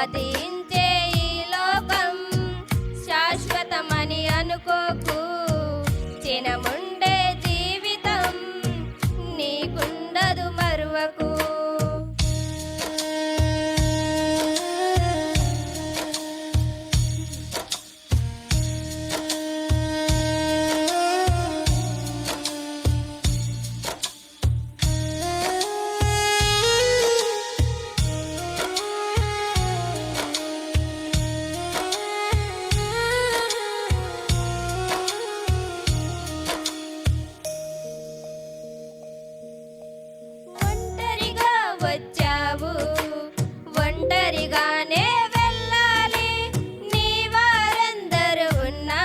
గతించే ఈ లోకం శాశ్వతమని అనుకోకు. చినముండే జీవితం నీకుండదు మరువకు. వచ్చావు ఒంటరిగానే వెళ్ళాలి. నీ వారందరూ ఉన్నా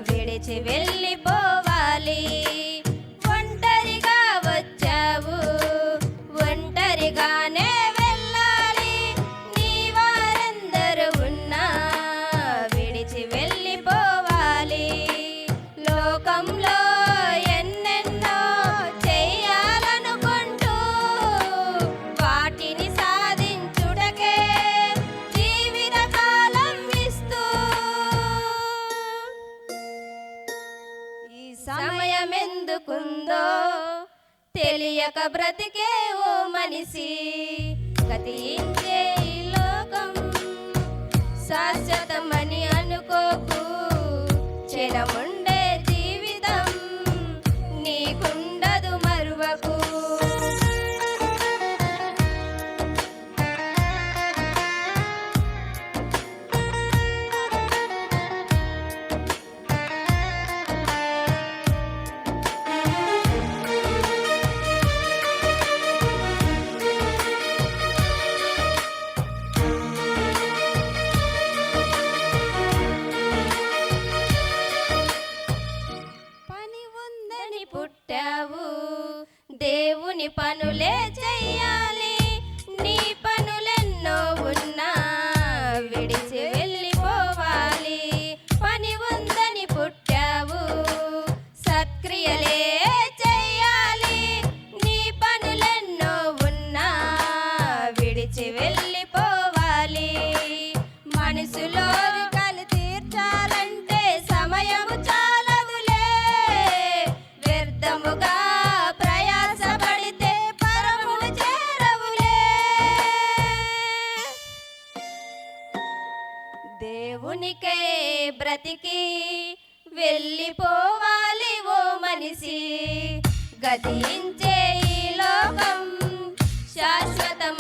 విడిచి వెళ్ళిపోవాలి. ఒంటరిగా వచ్చావు ఒంటరిగానే వెళ్ళాలి. నీ వారందరూ ఉన్నా విడిచి వెళ్ళిపోవాలి. లోకంలో సమయమెందుకుందో తెలియక బ్రతికే ఓ మనిషి. గతించే ఈ లోకం శాశ్వతమని అనుకోకు. చినముండే జీవితం నీకుండదు మరువకు. పుట్టావు దేవుని పనులే చెయ్యాలి. నీ పనులెన్నో ఉన్నా విడిచి వెళ్ళిపోవాలి. పని ఉందని పుట్టావు సత్క్రియలే చెయ్యాలి. నీ పనులెన్నో ఉన్నా విడిచి వెళ్ళిపోవాలి. మనసులో కలు తీర్చాలంటే సమయము చాలదులే. వ్యర్థముగా ప్రయాసపడితే పరమును చేరవులే. దేవునికే బ్రతికి వెళ్ళిపోవాలి ఓ మనిషి. గతించే ఈ లోకం శాశ్వతం